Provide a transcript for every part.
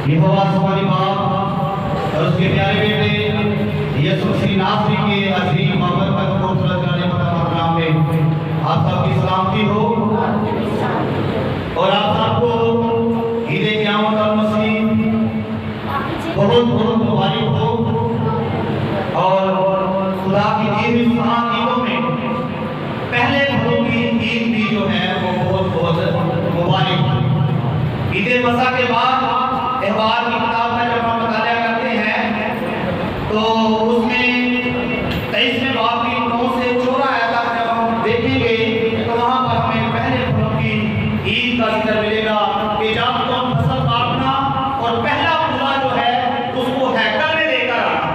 यहोवा हमारी बाप और उसके प्यारे बेटे यीशु मसीह नासरी के अजीम बाबरकत खूबसूरत जाने वाला नाम में आप सबकी सलामती हो और आप सबको ईद क़यामत और मसीह बहुत बहुत मुबारक हो। और खुदा की दी हुई सात ईदों में पहले घरों की ईद भी जो है वो बहुत बहुत मुबारक। ईद मसा के बाद त्योहार की किताब में जब हम मुताला करते हैं तो उसमें 23वें बाब की 9 से 14 आयत जब हम देखेंगे तो वहाँ पर हमें पहले घरों की ईद का जिक्र मिलेगा कि जब तुम फसल काटना और पहला फूला जो है उसको हैकल में लेकर आना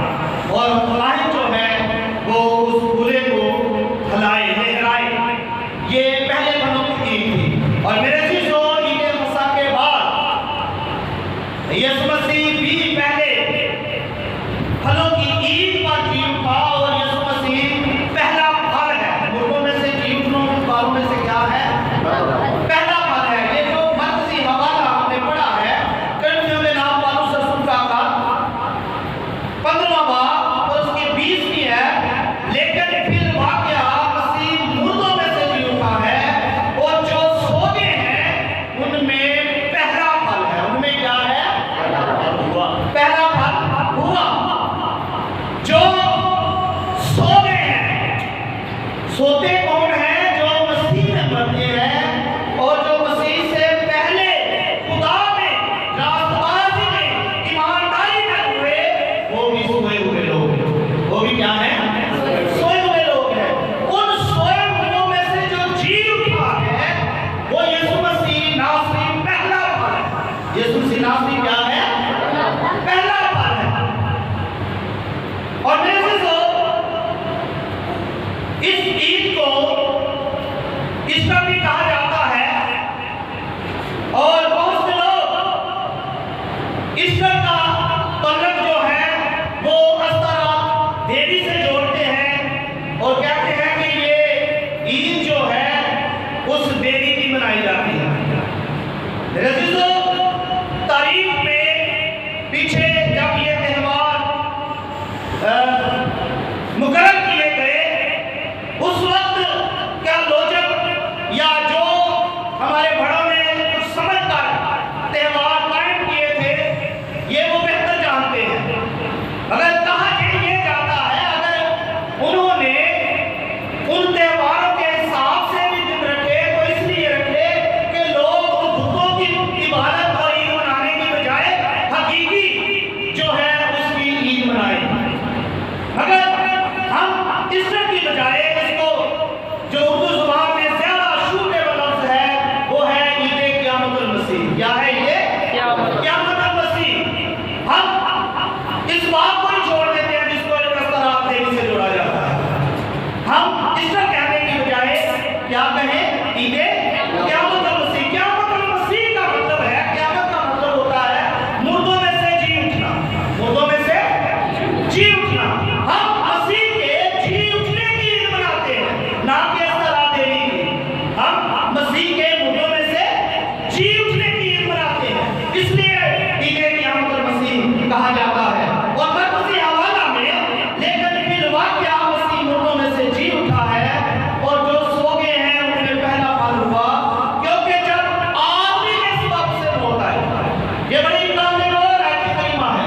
और फलाहिन जो है वो उस फूले को हलाए लहराए। ये पहले घरों की ईद थी। और मेरे चीजों ईद मसा के बाद यीशु मसीह भी पहले फलों की ईद पर जीव था और यीशु मसीह पहला फल है। मुर्गों में से जीवों फलों में से क्या है? पहला फल है। ये जो मत्ती हवाला हमने पढ़ा है कलियों के नाम पालूस रसूल का 15वां बाब और उसके 20 भी है। लेकिन फिर वाकया मसीह मुर्दों में से जी उठा है और जो सो गए हैं उनमें पहला फल है। उनमें क्या है? पहला फल हुआ। जो सो गए हैं, सोते कौन है? जो मसीह में मरते हैं और जो मसीह से पहले खुदा में रास्तबाजी में ईमानदारी में हुए वो भी सोए हुए लोग हैं। वो भी क्या है? सोए हुए लोग हैं। उन सोए हुओं में से जो जी उठा है वो यीशु मसीह नासरी पहला फल है। यीशु मसीह नासरी क्या है? पहला फल है। और मेरे दोस्तों इस ईद को ईस्टर भी कहा जाता है और बहुत से लोग ईस्टर का तल्लुक जो है वो अस्तारात देवी से जोड़ते हैं और कहते हैं कि ये ईद जो है उस देवी की मनाई जाती है। मेरे दोस्तों तारीख में पीछे जब ये त्योहार मुकर्रर किए गए उस वक्त क्या लोजक या जो हमारे बड़ों ने कुछ समझकर त्योहार कायम किए थे ये वो बेहतर जानते हैं। अगर कहा ये जाता है अगर उन्होंने उन त्योहारों के हिसाब से भी दिन रखे तो इसलिए रखे कि लोग उन बुतों की इबादत और ईद मनाने की बजाय हकीकी जो है उसकी ईद मनाए। अगर हम ईस्टर की बजाय इसको जो उर्दू जुबान में ज्यादा सूटेबल लफ्ज है वो है ईद क़यामत मसीह। क्या है ये? क़यामत मसीह। हम इस बात को ही छोड़ देते हैं जिसको अस्तारात देवी से जोड़ा जाता है। हम ईस्टर कहने की बजाय क्या कहें? ईद क़यामत मसीह। क़यामत मसीह का मतलब है, क़यामत का मतलब होता है मुर्दों में से जी उठना। मुर्दों में से जी उठना। हम मसीह के जी उठने की ईद मनाते हैं ना कि अस्तारात देवी की। हम मसीह के मुर्दों में से जी उठने की ईद मनाते हैं इसलिए ईद क़यामत मसीह कहा जाता है। और मत्ती हवाला में लेकिन फिर वाकया मसीह मुर्दों में से जी उठा है और जो सो गए हैं उनमें पहला फल हुआ। क्योंकि जब आदमी के सबब से मौत आई, ये बड़ी कामिल और ऐसी करीमा है,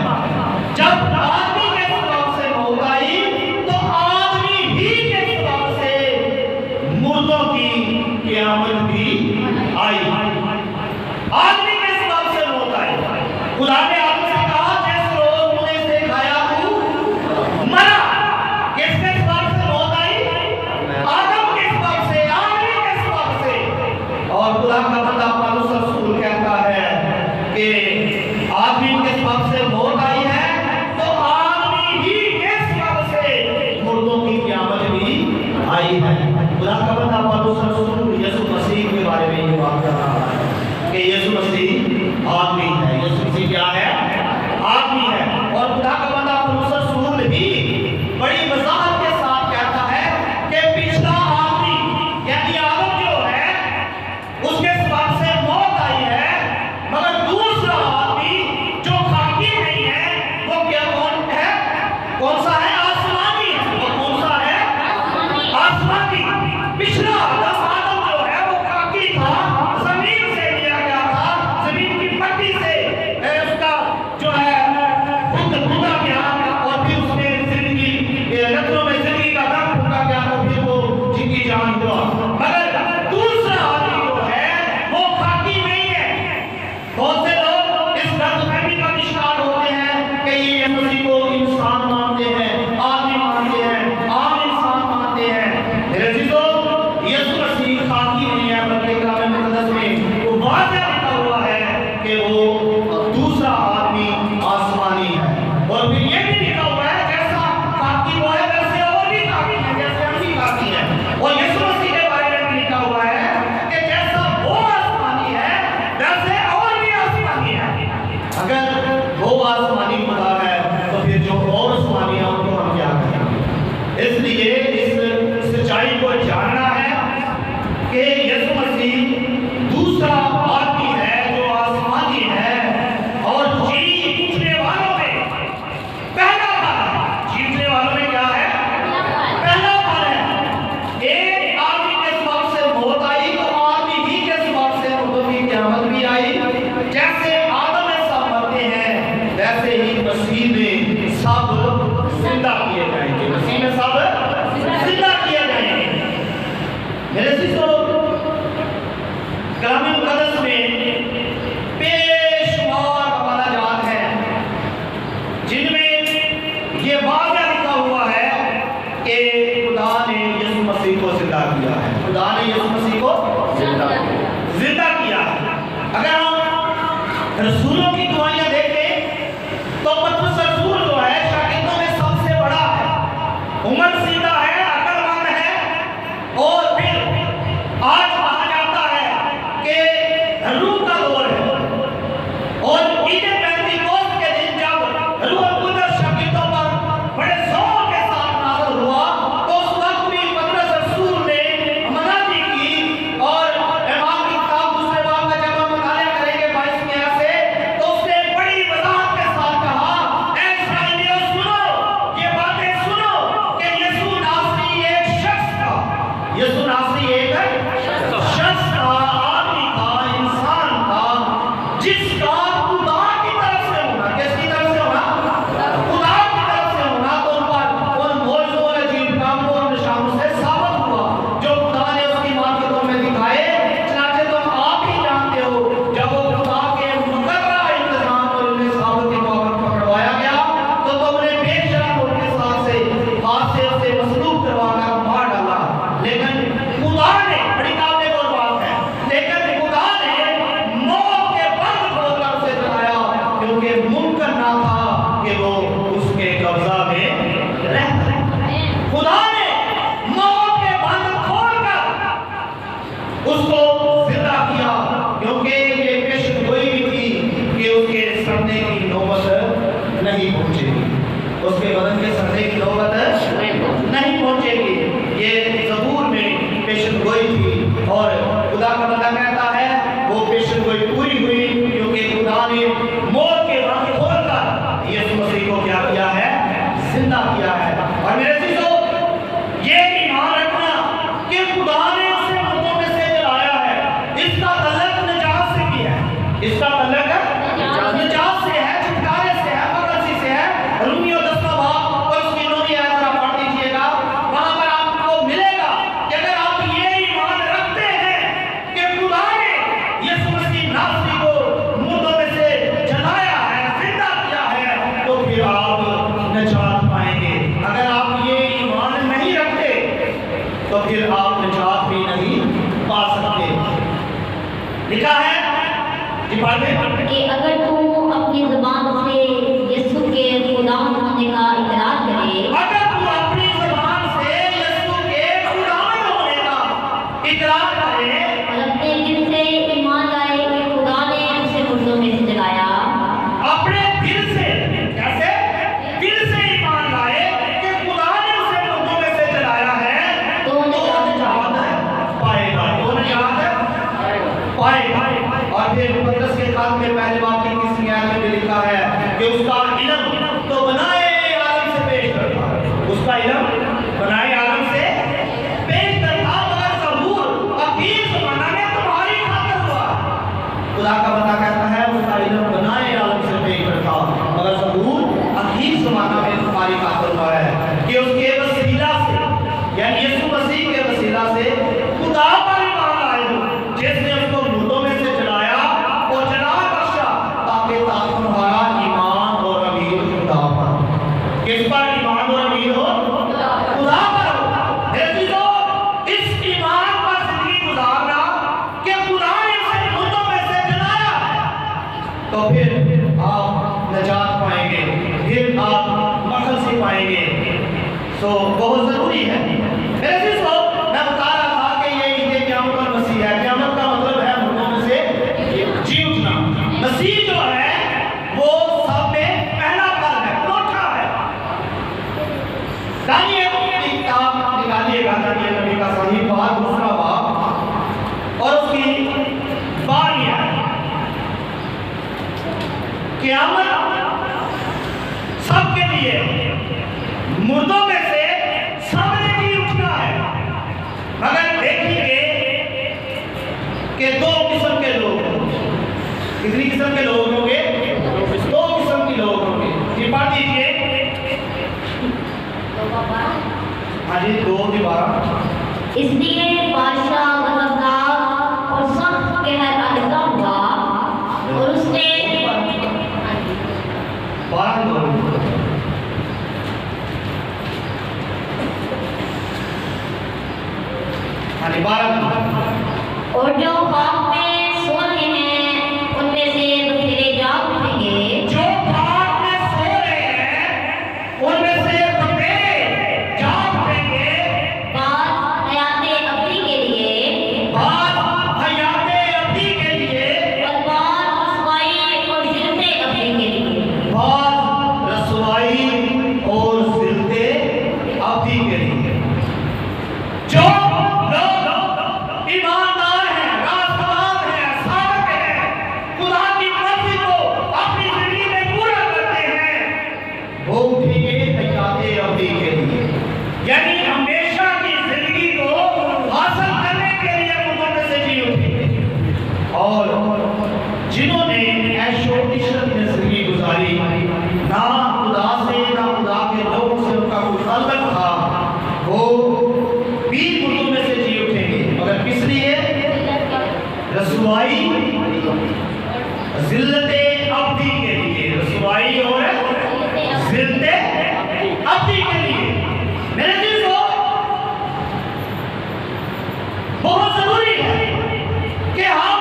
जब आदमी के सबब से मौत आई तो आदमी ही के सबब से मुर्दों की क़यामत भी आई। आदमी के सबब से मौत आई। खुदा ने आदमी से कहा जिस रोज मुझे से खाया तू मरा। किसके सबब से मौत आई? आदम के सबब से, आदमी के सबब से। और खुदा का बंदा पौलुस रसूल कहता है कि आदमी के सबब से मौत आई है तो आदमी ही के सबब से मुर्दों की क़यामत भी आई है। खुदा का बंदा पौलुस रसूल यीशु मसीह के बारे में ये बात कर रहा है कि यीशु मसीह आदमी है। यीशु मसीह क्या है? आदमी है। और खुदा का बंदा पौलुस रसूल भी बड़ी वजाहत के साथ कहता है कि पिछला आदमी यानी आदम जो है उसके सबब से मौत आई है, मगर दूसरा आदमी जो इस सच्चाई को जानना है कि यीशु मसीह दूसरा आदमी है जो आसमानी है और जीतने वालों में पहला फल है। जीतने वालों में क्या है? पहला फल है। एक आदमी के सबब से मौत आई तो आदमी ही के सबब से मौत की क़यामत भी आई। जैसे आदम में सब मरते हैं वैसे ही मसीह में सब जिंदा किए जाएंगे। मसीह में सब जिंदा किए जाएंगे। मेरे सिस्टरों, कलाम मुक़द्दस में बेशुमार हवालात हैं जिनमें ये वाज़ेह लिखा हुआ है कि खुदा ने यीशु मसीह को जिंदा किया है। खुदा ने यीशु मसीह को जिंदा किया है। अगर हम रसूलों की दुआएं देखें तो पतरस रसूल जो है शागिर्दों में सबसे बड़ा है, उम्र सीधा है, अक्लमंद है। और फिर आज कहा जाता है कि रूह का दौर है और ईद पेंतिकोस्त के दिन जब रूह कुदस शागिर्दों पर बड़े जोर के साथ नाज़िल हुआ तो उस वक्त भी पतरस रसूल ने मनादी की। और इमाम की किताब दूसरे बाब का जब हम मुताला करेंगे 22 में से तो उसने बड़ी वज़ाहत के साथ कहा, ऐ इस्राएलियों सुनो, ये बातें सुनो कि यीशु नासरी एक शख्स था। यीशु नासरी एक शख्स था, आदमी था, इंसान था जिसका खुदा की तरफ से होना, किसकी तरफ से होना? खुदा की तरफ से होना। तो उन पर उन मौजूद और अजीब कामों और निशानों से साबित हुआ जो खुदा ने उसकी मार्फतों में दिखाए। चनाचे तो आप ही जानते हो जब वो खुदा के मुकर्ररा इंतजाम और उन्हें साबित के मौके पर पकड़वाया गया तो तुमने बेशरम उनके साथ से हाथ से उसे मसलूब करवाकर मार डाला। लेकिन खुदा ने, बड़ी काबिल गौर बात है, लेकिन खुदा ने मौत के बंद खोलकर उसे जलाया क्योंकि मुमकिन ना था कि वो उसके कब्जा में रहता। खुदा ने मौत के बंद खोलकर उसको जिंदा किया क्योंकि ये पेशगोई भी थी कि उसके सड़ने की नौबत नहीं पहुंचेगी, उसके बदन के सड़ने की नौबत नहीं पहुंचेगी। ये ज़बूर में पेशगोई थी और खुदा का बंदा कहता है वो पेशगोई पूरी हुई क्योंकि खुदा ने मौत के बंद खोलकर यीशु मसीह को क्या किया है? जिंदा किया है। और मेरे सिसो, ये ईमान रखना कि खुदा ने उसे मौतों में से जलाया है, इसका तल्लुक निजात से भी है। इसका तल्लुक निजात से है, छुटकारे से है, मगरसी से है। रोमियो 10वां बाब और उसकी 9वीं आयत जरा पढ़ लीजिएगा। वहां पर आपको मिलेगा कि अगर आप ये ईमान रखते हैं कि खुदा ने यीशु मसीह नासरी को मुर्दों में से जलाया है, जिंदा किया है, तो फिर आप निजात पाएंगे। अगर आप ये ईमान नहीं रखते तो फिर आप निजात भी नहीं पा सकते। लिखा है कि अगर तू अपनी ज़ुबान से यीशु के खुदा होने का इकरार करे, अगर तू अपनी ज़ुबान से यीशु के खुदा होने का इकरार करे और अपने दिल से ईमान लाए कि खुदा ने उसे मुर्दों में से जलाया, अपने दिल से, कैसे? दिल से ईमान लाए कि खुदा ने उसे मुर्दों में से जलाया है तो निजात पाएगा। तो निजात पाएगा। और फिर पतरस के खाते में पहले बात की 30वीं आयत में भी लिखा है कि उसका इल्म तो बनाए आलम से क़यामत सबके लिए, मुर्दों में से सबने जी उठना है। मगर देखेंगे कि दो किस्म के लोग, कितनी किस्म के लोग होंगे? दो किस्म के लोग होंगे। जी पढ़ दीजिए। हाँ जी, 2:12। इसलिए बादशाह गजबनाक और सख्त कहर आहिस्ता हुआ और उसने 12 और जो ख्वाब में सो रहे हैं उनमें से बखेरे जाग उठेंगे। जो ख्वाब में सो रहे हैं उनमें से बखेरे जाग उठेंगे। बाद हयाते अब्दी के लिए, बाद हयाते अब्दी के लिए, और बाद रसवाई और जिल्दे अब्दी के लिए। बाद रसवाई और जिल्दे अब्दी के लिए। जो लोग ईमानदार हैं, रास्तबाज हैं, सादिक हैं, खुदा की मर्जी को अपनी जिंदगी में पूरा करते हैं, वो उठेंगे हयाते अब्दी के लिए, यानी हमेशा की जिंदगी को हासिल करने के लिए मुल्कों में से जी उठेंगे। और जिन्होंने ऐशो इशरत में जिंदगी गुजारी, ना खुदा से ना खुदा के लोगों से उनका कोई ताल्लुक था, वो भी मुल्कों में से जी उठेंगे। मगर किस लिए? रसवाई जिल्लते अब्दी के लिए, रसवाई और जिल्लते अब्दी के लिए। मेरे दोस्तों, बहुत जरूरी है कि हम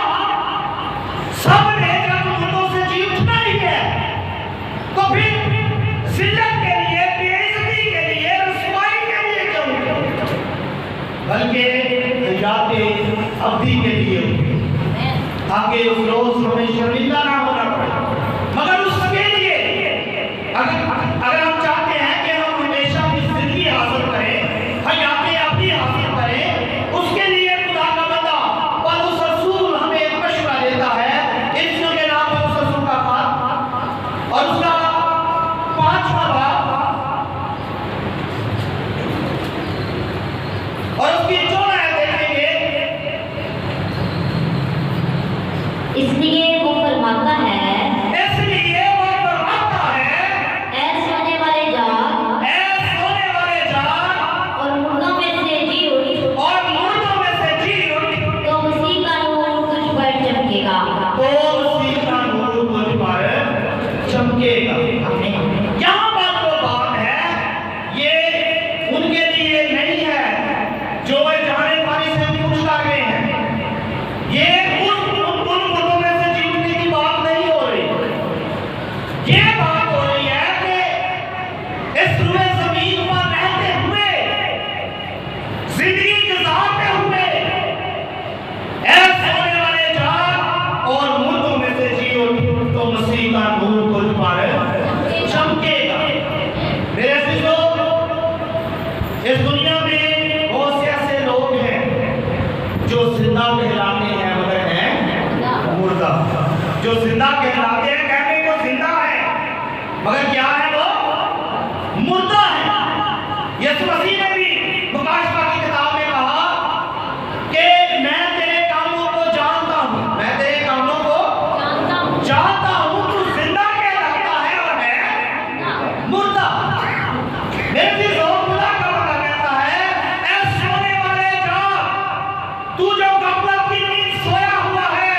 सब ने जब मुल्कों से जी उठना ही है, तो फिर जिल्लत के लिए, बेइज्जती के लिए, रसवाई के लिए क्यों उठे? बल्कि हयाते अब्दी के लिए उठे, ताकि उस रोज हमें शर्मिंदा ना होना पड़े। मगर उसके लिए अगर हम चाहते हैं कि हम हमेशा की जिंदगी हासिल करें, हयाते अब्दी हासिल करें, उसके लिए खुदा का बंदा पौलुस रसूल हमें एक मशवरा देता है। इब्न के नाम पौलुस रसूल का खत और उसका 5वां बाब और उसकी 14 आयत देखेंगे। इसलिए वो फरमाता है, इसलिए वो फरमाता है, ऐ सोने वाले जाग ऐ सोने वाले जाग और मुर्दों में से जी उठ, और मुर्दों में से जी उठ, तो मसीह का नूर तुझ पर चमकेगा। तो मसीह का नूर तुझ पर चमकेगा। यहाँ बात वो बात है, ये उनके लिए नहीं है जो जाने पानी से पूछ गए हैं। ये उन मुल्कों में से जी उठने की बात नहीं हो रही। ये बात हो रही है कि इस रुए जमीन पर रहते हुए, जिंदगी गुजारते हुए, ऐसे होने वाले जाग और मुल्कों में से जी उठ, तो मसीह का नूर तुझ पर चमकेगा। मेरे अजीजों, इस दुनिया में बहुत से ऐसे लोग हैं जो जिंदा कहलाते हैं मगर हैं मुर्दा। जो जिंदा कहलाते हैं, कहने को जिंदा है, मगर क्या है? वो मुर्दा है। यीशु मसीह ने भी मुकाशफा की किताब में कहा कि मैं तेरे कामों को जानता हूँ, मैं तेरे कामों को जानता हूँ, तू जिंदा कहलाता है और है मुर्दा। मेरे दिलों खुदा का बंदा कहता है, ऐ सोने वाले जाग, तू जो गफलत की नींद सोया हुआ है,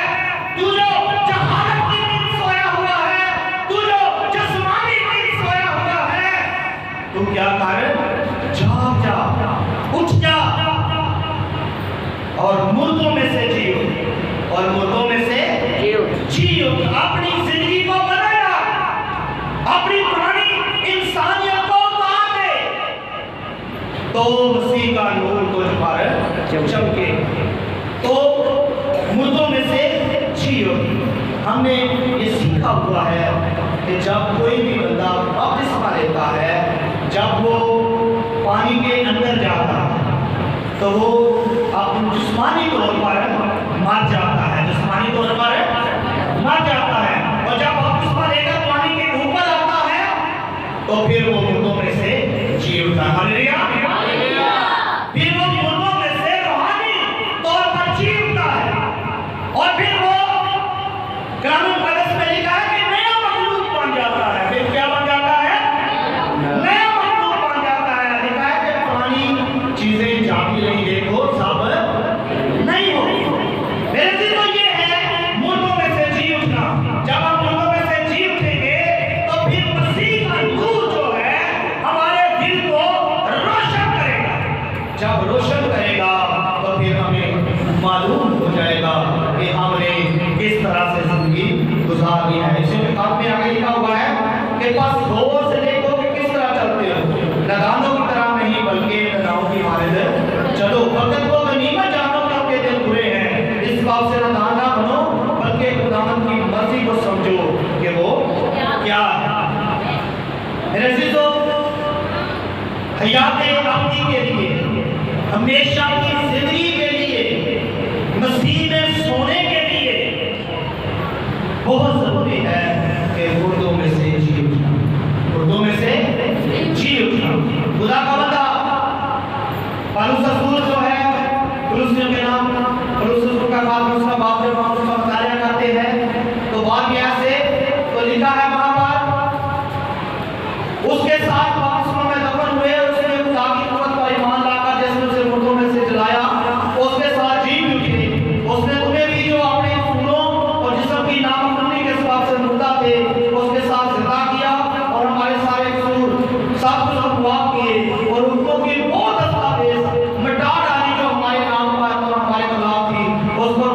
तू जो जहालत की नींद सोया हुआ है, तू जो जिस्मानी नींद सोया हुआ है, तू क्या कर? जाग जा, उठ जा और मुर्दों में से जी उठ, और मुर्दों में से जी उठ। अपनी जिंदगी को बदला, अपनी पुरानी इंसानियत को उतार दे, तो मसीह का नूर तुझ पर चमके। तो मुर्दों में से जी उठ। हमने ये सीखा हुआ है कि जब कोई भी बंदा बपतिस्मा लेता है, जब वो पानी के अंदर जाता है, तो वो अपने जिस्मानी तौर पर मर जाता है, जिस्मानी तौर पर मर जाता है। और जब बपतिस्मा लेकर भी नहीं देखो सब नहीं हो। मेरे दिल तो ये है मुर्दों में से जी उठना। जब हम मुर्दों में से जी उठेंगे तो फिर मसीह का नूर जो है हमारे दिल को रोशन करेगा। जब रोशन करेगा तो फिर हमें मालूम हो जाएगा कि हमने किस तरह से जिंदगी गुजारनी है। इसी में आगे लिखा हुआ है कि बस गौर से देखो कि किस तरह चलते हो, नदानों की तरह नहीं बल्कि नदाओं की मानद चलो। वक्त को गनीमत जानो कि आपके दिल बुरे हैं, इस बात से नदान ना बनो बल्कि खुदावंद की मर्जी को समझो कि वो क्या है। मेरे अजीजों, हयात अब्दी के लिए, हमेशा की जिंदगी के लिए, मसीह में सोने के लिए बहुत जरूरी है कि मुर्दों में से जी उठना, मुर्दों में से जी उठना। खुदा का बंदा पौलुस रसूल जो है कुलुसियों के नाम पौलुस रसूल का बाप उसका बाप जब हम उसका बताया करते हैं तो बात क्या से तो लिखा है वहां पर उसके साथ बपतिस्मा में दफन हुए, उसने खुदा की कुव्वत पर ईमान लाकर जिसने उसे मुर्दों में से जलाया उसके साथ जी भी उठे। उसने तुम्हें भी जो अपने फूलों और जिस्म की नामकनी के सबब से मुर्दा थे उसके साथ जिंदा किया और हमारे सारे कसूर सब कुछ हम माफ किए और उनको की बहुत दस्तावेज मिटा डाली जो हमारे नाम पर और हमारे खिलाफ थी, उसको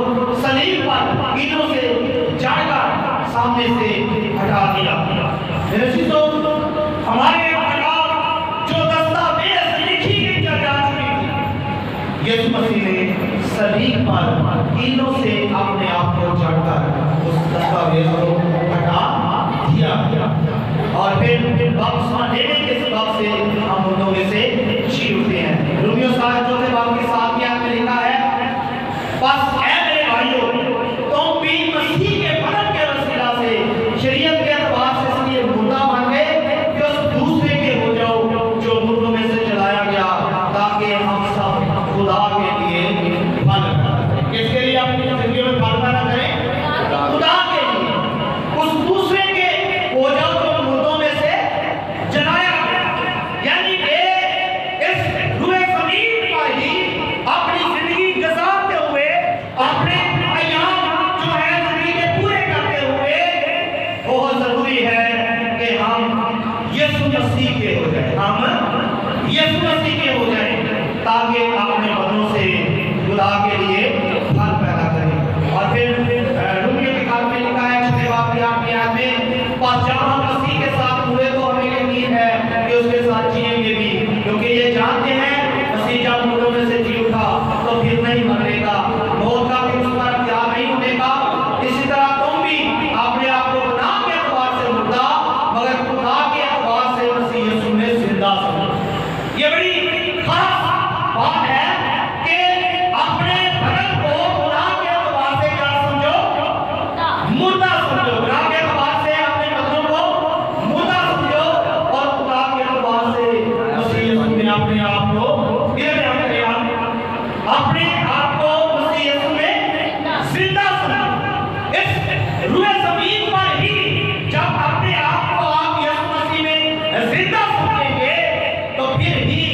सलीब पर ईंटों से जड़कर सामने से हटा दिया। मेरे चीजों, हमारे खिलाफ जो दस्तावेज लिखी गई जा चुकी थी, यीशु मसीह ने सलीब पर ईंटों से अपने आप को जड़कर उस दस्तावेज को हटा दिया और फिर बपतिस्मा लेने के सबब से हम मुर्दों में से जी उठते हैं। रोमियो 7:4 के 7 में लिखा है, बस ऐ मेरे भाइयों, तुम भी मसीह के बदन के वसीला से शरीयत के एतबार से इसलिए मुर्दा बन गए कि उस दूसरे के हो जाओ जो मुर्दों में से जलाया गया, ताकि हम सब खुदा के लिए फल करें। किसके लिए अपनी जिंदगी में फल पैदा करें? खुदा के लिए। उस दूसरे के हो जाओ जो मुर्दों में से जलाया गया, यानी कि इस रुए ज़मीन पर ही अपनी जिंदगी गुजारते हुए अपने अय्याम जो है जिंदगी के पूरे करते हुए बहुत जरूरी है कि हम यीशु मसीह के हो जाए, हम यीशु मसीह के हो जाए ताकि अपने बदनों से खुदा के लिए फल पैदा करें। और फिर रोमियो की किताब में लिखा है 6 में, पर जब हम मसीह के साथ हुए तो हमें यकीन है कि उसके साथ जिएंगे भी, क्योंकि ये जानते हैं मसीह जब मुर्दों में से जी उठा तो फिर नहीं मरेगा, मौत का फिर उस पर क्या नहीं होगा। इसी तरह तुम भी अपने आप को गुनाह के एतबार से मुर्दा मगर खुदा के एतबार से मसीह यीशु में जिंदा समझो। ये बड़ी खास बात है कि अपने बदन को गुनाह के एतबार से क्या समझो? मुर्दा समझो। गुनाह के एतबार से अपने बदनों को मुर्दा समझो और खुदा के एतबार से मसीह यीशु में अपने आप को अपने आप को मसीह यीशु में जिंदा समझो। इस रुए ज़मीन पर ही जब अपने आप को आप यीशु मसीह में जिंदा समझेंगे तो फिर ही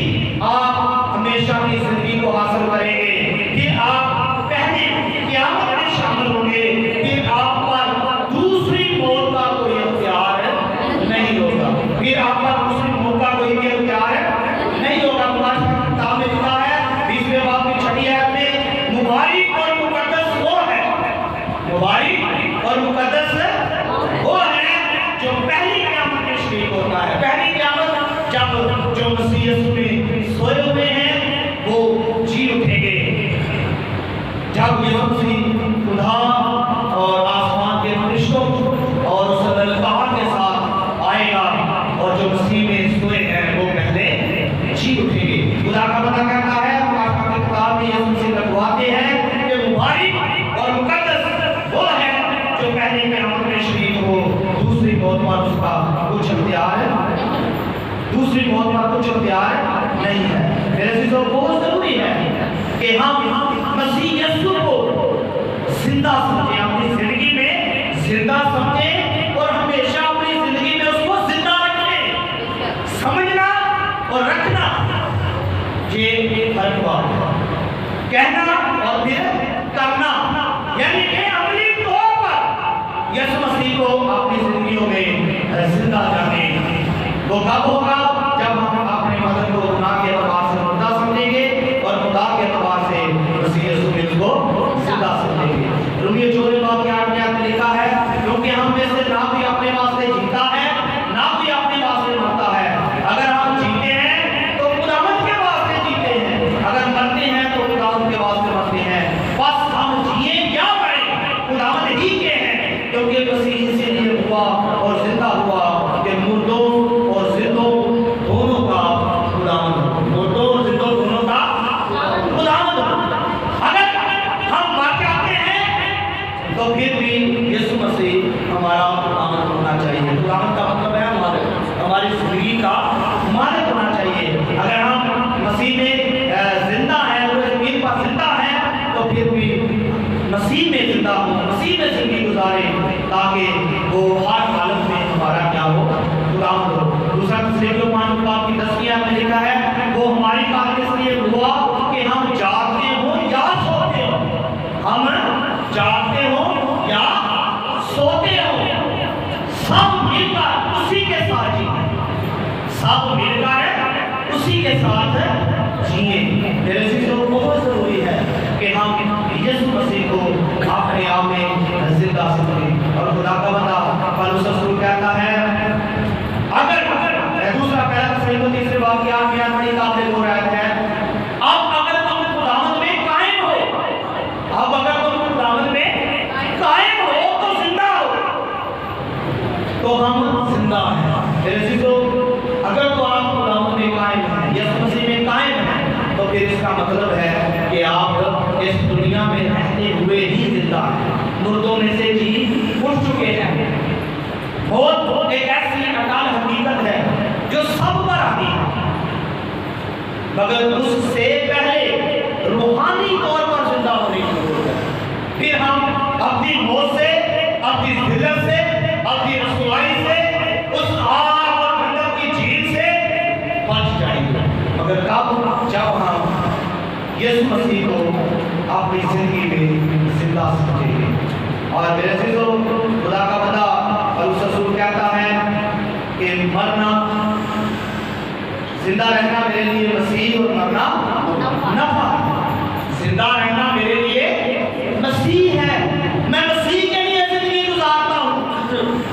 आप हमेशा की जिंदगी को हासिल करेंगे, फिर आप पहले क़यामत में शामिल होंगे, फिर आप पर दूसरी मौत का कोई अख्तियार नहीं होगा, फिर आप पर दूसरी मौत का कोई भी अख्तियार नहीं होगा। किताब में लिखा है 20वें बाब की 6 आयत में, मुबारक और मुकद्दस वो है, मुबारक और मुकद्दस वो है जो पहली क़यामत में शरीक होता है। पहली क़यामत जब जो मसीह यीशु में सोए हुए हैं वो जी उठेंगे, जब यीशु मसीह खुदा और आसमान के फरिश्तों और उस ललकार के साथ आएगा और जो मसीह में सोए हैं वो पहले जी उठेंगे। खुदा का पता कहता है किताब में यीशु मसीह लगवाते हैं कि मुबारक और मुकद्दस वो है जो पहले क़यामत में शरीक हो, दूसरी मौत पर उसका कुछ अख्तियार दूसरी मौत पर कुछ अख्तियार नहीं है। मेरे अज़ीज़ों, बहुत जरूरी है कि हम मसीह यीशु को जिंदा समझें, अपनी जिंदगी में जिंदा समझें और हमेशा अपनी जिंदगी में उसको जिंदा रखें। समझना और रखना ये फर्क बात है। मसीह को अपनी जिंदगियों में जिंदा जाने वो कब होगा? जब हम अपने मदद को खुदा के एतबार से मुर्दा समझेंगे और खुदा के एतबार से मसीह यीशु मसीह को जिंदा समझेंगे। रोमियो 14 के 8 में लिखा है, क्योंकि हम में से ना भी अपने वास्ते जीता है ना भी अपने वास्ते मरता है। अगर हम जीते हैं तो खुदावंद के वास्ते जीते हैं, अगर मरते हैं तो खुदावंद के वास्ते मरते हैं। बस हम जिए या मरे खुदावंद ही के हैं, क्योंकि मसीह इसीलिए हुआ और जिंदा हुआ कि मुर्दों और जिंदों दोनों का खुदावंद, मुर्दों और जिंदों दोनों का खुदावंद। अगर हम मर जाते हैं तो फिर भी यीशु मसीह हमारा खुदावंद होना चाहिए। खुदावंद का मतलब है हमारी जिंदगी का मालिक होना चाहिए। अगर हम मसीह में जिंदा हैं, जमीन पर जिंदा हैं, तो फिर भी मसीह में जिंदा हो, मसीह में जिंदगी गुजारें, ताकि वो हर हालत में हमारा क्या हो? खुदावंद हो। दूसरा थिस्सलुनीकियों 5 की 10 में लिखा है, वो हमारी खातिर इसलिए हुआ कि हम जागते हो या सोते हो, हम जागते हो या सोते हो, सब मिलकर उसी के साथ जिए, सब मिलकर उसी के साथ जिए। मेरे चीजों बहुत जरूरी है कि हम यीशु मसीह को अपने आप में जिंदा समझें। और खुदा का बंदा पौलुस रसूल कहता है, अगर दूसरा पहला थिस्सलुनीकियों 3 बाब की 8 में बड़ी काबिल हो रहा है, अब अगर तुम खुदावंद में कायम हो, अब अगर तुम खुदावंद में कायम हो तो जिंदा हो, तो हम जिंदा हैं। मेरे चीजों, अगर तो आप खुदावंद में कायम हैं, यीशु मसीह में कायम हैं, तो फिर इसका मतलब है कि आप इस दुनिया में रहते हुए ही जिंदा हैं, मुर्दों में से जी उठ चुके हैं। बहुत एक ऐसी अकाल हकीकत है जो सब पर आती है, मगर उससे पहले रूहानी तौर पर जिंदा होने की जरूरत है। फिर हम अपनी मौत से, अपनी जिल्लत से, अपनी रसवाई से, उस आग और गंधक की झील से बच जाएंगे। मगर कब? जब हम यीशु मसीह को अपनी जिंदगी में जिंदा समझेंगे। और मेरे अजीजों, खुदा का बंदा पौलुस रसूल कहता है कि मरना, जिंदा रहना मेरे लिए मसीह और मरना नफा। जिंदा रहना मेरे लिए मसीह है, मैं मसीह के लिए जिंदगी गुजारता हूँ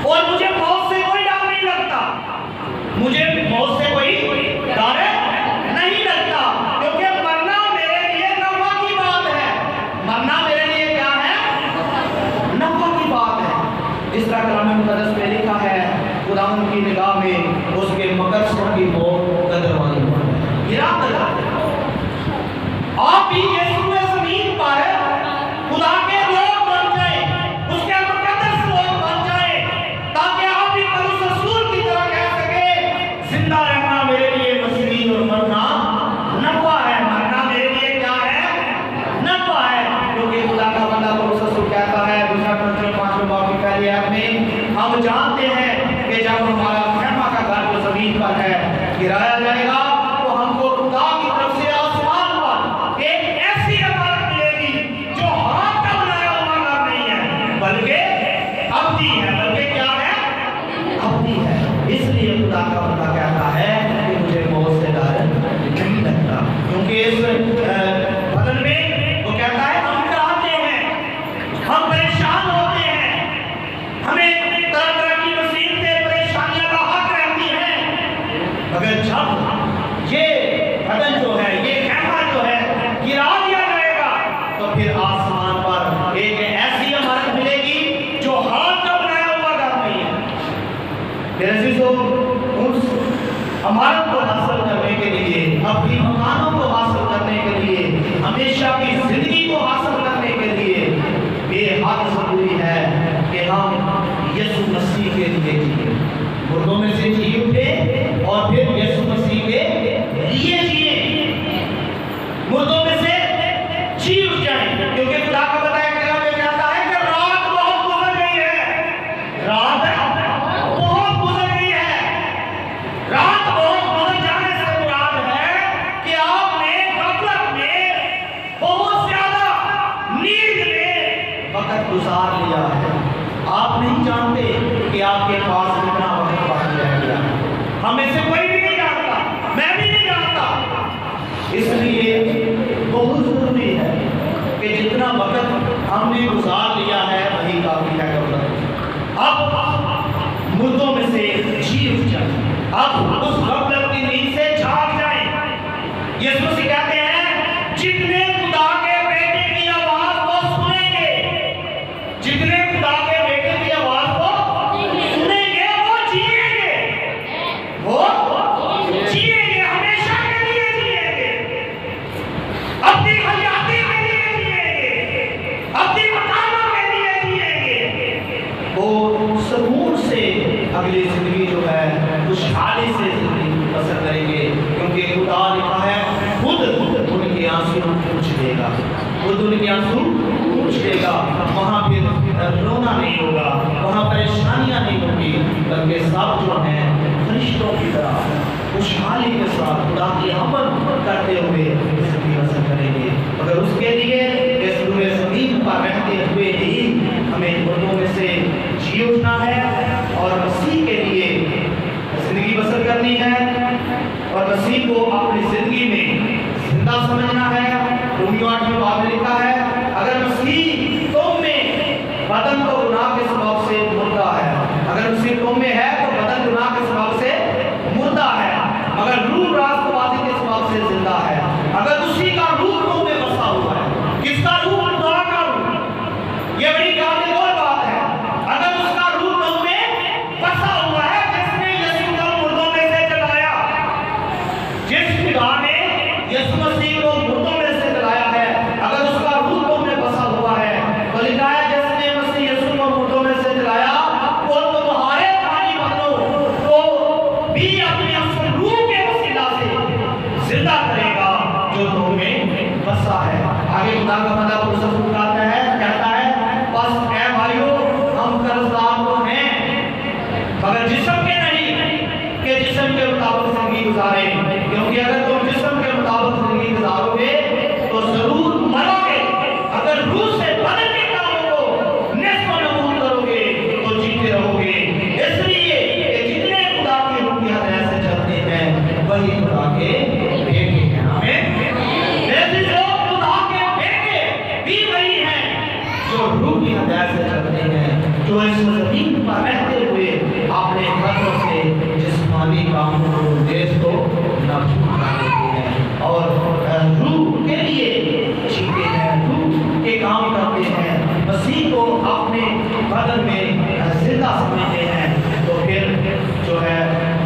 और मुझे मौत से कोई डर नहीं लगता, मुझे मौत से कोई डर नहीं लगता, क्योंकि मरना मेरे लिए नफा की बात है। मरना मेरे लिए क्या है? नफा की बात है। इस तरह कलाम मुक़द्दस में लिखा है, खुदावंद की निगाह में उसके मकसद की मौत कदरवानी है। गिरा कदर आप भी यीशु में जमीन पर खुदा के लोग बन जाए, उसके मुकद्दस लोग बन जाए, ताकि आप भी पौलुस रसूल की तरह कह सके, जिंदा रहना मेरे लिए मसीह और मरना नफा है। मरना मेरे लिए क्या है? नफा है। क्योंकि खुदा का बंदा पौलुस रसूल कहता है, दूसरा कुरिन्थियों 5 बाब की पहली आयत में, हम जानते हैं कि जब हमारा खैमा का घर जो जमीन पर है गिराया जाएगा, तो हमको खुदा की तरफ से आसमान पर एक ऐसी इमारत मिलेगी जो हाथ का बनाया हुआ घर नहीं है, बल्कि अब्दी है। बल्कि क्या है? अब्दी है। इसलिए खुदा का बंदा कहता है कि मुझे मौत से डर नहीं लगता, क्योंकि इस बदन में वो कहता है हम कराते हैं, हम परेशान होते हैं, हमें तरह तरह की मुसीबतें परेशानियां लाहक रहती हैं, मगर जब ये बदन जो है, ये खैमा जो है गिरा दिया जाएगा, तो फिर आसमान पर एक ऐसी इमारत मिलेगी जो हाथ का बनाया हुआ घर नहीं है। मेरे अजीजों, उस इमारत को हासिल करने के लिए, अपनी मकानों को हासिल करने के लिए, हमेशा की जिंदगी को हासिल करने के लिए बेहद जरूरी है कि हम यीशु मसीह के लिए जिए, मुर्दों में से जी उठे और फिर यीशु मसीह के लिए जिए, मुर्दों में से जी उठ जाए। क्योंकि खुदा का बताया कलाम में कहता है कि रात बहुत गुजर गई है, रात बहुत गुजर गई है। रात बहुत गुजर जाने से मुराद है कि आपने गफलत में बहुत ज्यादा नींद में वक्त गुजार लिया है, आप आप नहीं जानते कि आपके पास कितना वक्त बाकी रह गया। हमें से कोई भी नहीं जानता, मैं भी नहीं जानता। इसलिए बहुत जरूरी है कि जितना वक्त हमने गुजार लिया है वही काफी है। अब मुर्दों में से जी उठ जाए, अब उस गफलत की नींद से जाग जाए। यीशु मसीह कहते हैं जितने खुदा के बेटे की आवाज को सुनेंगे, जितने खुदा के बेटे की आवाज को सुनेंगे वो जिएंगे, वो जिएंगे, हमेशा के लिए जिएंगे, अपनी हयाती के लिए जिएंगे, अपनी मकानों के लिए जिएंगे। वो सुकून से अगली जिंदगी जो है खुशहाली से जिंदगी बसर करेंगे, क्योंकि खुदा लिखा है खुद उनके आंसू पूछ देगा, खुद उनके आंसू पूछ देगा। वहाँ फिर रोना नहीं होगा, वहाँ परेशानियां नहीं होगी, बल्कि सब जो हैं फरिश्तों की तरह खुशहाली के साथ खुदा की अमल करते हुए जिंदगी बसर करेंगे। अगर उसके लिए इस रूए ज़मीन पर रहते हुए ही हमें मुर्दों में से जी उठना है और मसीह के लिए जिंदगी बसर करनी है और मसीह को अपनी जिंदगी में जिंदा समझना है। रोमियो 8 में लिखा है अगर मसीह तुम में बदन तो गुनाह के सबब से मुर्दा है, अगर मसीह तुम में है तो बदन गुनाह के सबब से मुर्दा है, मगर रूह रास्तबाजी के सबब से जिंदा है। अगर उसी का रूह तुम में बसा हुआ है, किसका रूह? खुदा का रूह। ये बड़ी काबिल बात है। अगर उसका रूह तुम में बसा हुआ है, जिसने यीशु को मुर्दों में से जलाया, जिस खुदा ने यीशु मसीह को मुर्दों में से जलाया है, अगर उसका रूह तुम में बसा हुआ है तो लिखा है जिसने मसीह यीशु को मुर्दों में से जलाया वो तुम्हारे प्राणी बदनों को भी अपने उस रूह के वसीला से जिंदा करेगा जो तुम में बसा है। आगे खुदा का बंदा पुरुष कहता है बस ऐ भाइयों हम कर्जदार तो हैं मगर जिस्म के नहीं कि जिस्म के मुताबिक जिंदगी गुजारे, क्योंकि अगर तुम जिस्म के मुताबिक जिंदगी गुजारोगे तो जरूर मरोगे। अगर रूह से बदन के कामों को नेस्तो नबूद करोगे तो जीते रहोगे। इसलिए कि जितने खुदा की रूह की हदायत से चलते हैं वही खुदा के बेटे हैं। आमीन। ऐसे जो खुदा के बेटे भी वही हैं जो रूह की हदायत से चलते हैं, जो इस ज़मीन पर रहते हुए अपने हाथों से जिस्मानी कामों को देश को नाबूद कर देते हैं और रूह के लिए जीते हैं, रूह के काम करते हैं, मसीह को अपने बदन में जिंदा समझते हैं, तो फिर जो है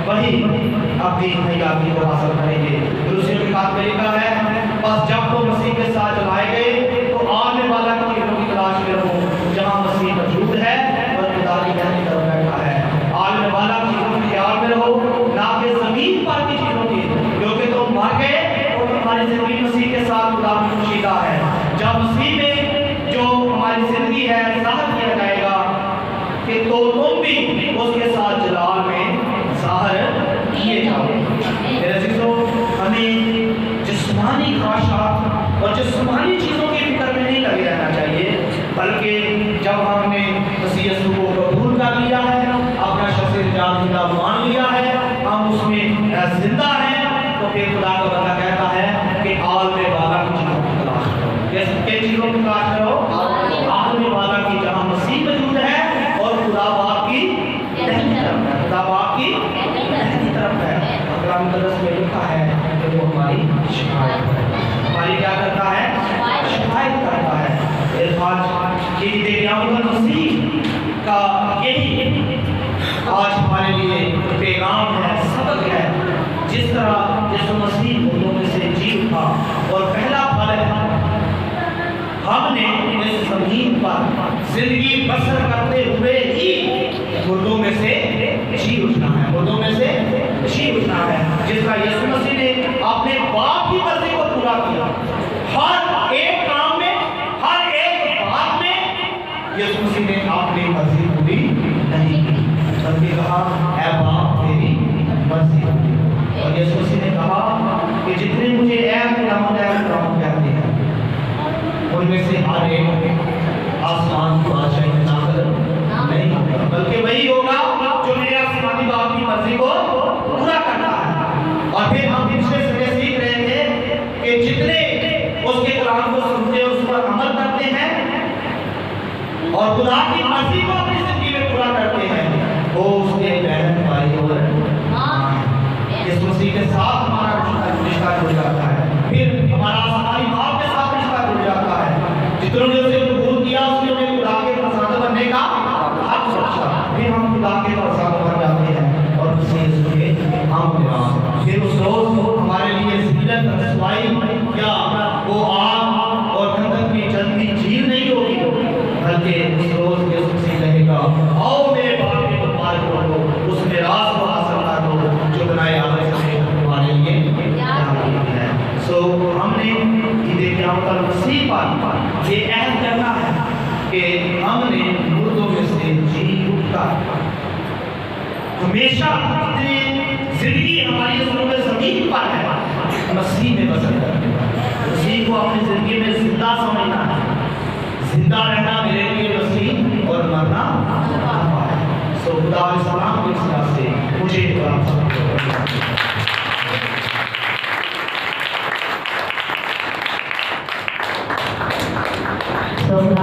वही अपनी हयाती को हासिल करेंगे। दूसरे के बात में लिखा है बस जब तो मसीह के साथ जलाए गए तो आने वाला की तलाश में रहो जहाँ मसीह मौजूद है और खुदा की दाहिनी तरफ बैठा है। आने वाला चीजों के ख्याल में रहो, ना कि जमीन पर की चीजों की, क्योंकि तुम मर गए और तुम्हारी जिंदगी मसीह के साथ खुदा में पोशीदा है। जब मसीह में जो हमारी जिंदगी है जाहिर किया जाएगा कि तो तुम भी उसके साथ जलाल में जाहिर किए जाओगे। मेरे अजीजों, हमें जिस्मानी ख्वाहिशात और जिस्मानी चीजों की फिक्र में नहीं लगे रहना चाहिए, बल्कि जब हमने मसीह यीशु को कबूल कर लिया है, अपना शख्सी जिंदा मान लिया है, हम उसमें जिंदा हैं, तो फिर खुदा का बंदा कहता है कि आल में वाला की चीजों की तलाश करो। किन चीजों की तलाश करो? आल में वाला की, जहाँ मसीह मौजूद है और खुदा बाप की दाहिनी तरफ है, खुदा बाप की दाहिनी तरफ है। कलाम मुक़द्दस में लिखा है कि वो हमारी शिकायत है, हमारी क्या करता है? शिकायत करता है। आज यही देखिए मसीह का यही आज हमारे लिए पैगाम है, सबक है। जिस तरह यीशु मसीह मुर्दों में से जी उठा और पहला फल हमने इस जमीन पर जिंदगी बसर करते हुए ही मुर्दों में से जी उठना है, मुर्दों में से जी उठना है। जिस तरह यीशु मसीह ने अपने बाप की मर्जी को पूरा किया, हर एक काम में, हर एक बात में यीशु मसीह ने अपनी मर्जी पूरी नहीं की, बल्कि कहा ऐ बाप तेरी मर्जी होगी। और यीशु मसीह ने कहा कि जितने मुझे ऐ खुदावंद कहते हैं उनमें से हर एक आसमान को बादशाही में दाखिल नहीं को सुनते हैं, उस पर अमल करते हैं और खुदा की मर्जी को अपनी जिंदगी में पूरा करते हैं, वो उसके बहन भाई और इस मसीह के साथ हमारा रिश्ता जुड़ जाता है। फिर हमारा हमारी बाप के साथ रिश्ता जुड़ जाता है। जितनों ने उसे कबूल किया उसने हमें खुदा के पसंद बनने का हक बख्शा। फिर हम खुदा के पसंद बन जाते हैं और उसे इसके हम फिर उस रोज हमारे लिए जिल्लत रसवाई या वो आग और खंदक की जलती झील नहीं होगी, बल्कि उस रोज यीशु मसीह कहेगा, आओ मेरे बाप के तुम्हारे को उस मिरास को हासिल कर लो जो बनाए आपने हमारे लिए है। सो हमने ईद क़यामत मसीह पर ये अहद करना है कि हमने मुर्दों में से जी उठकर हमेशा अपनी जिंदगी हमारी ज़मीन पर है मसीह में बसर करके मसीह को अपनी जिंदगी में जिंदा समझना है। जिंदा रहना मेरे लिए मसीह और मरना सो खुदा सलाम के से मुझे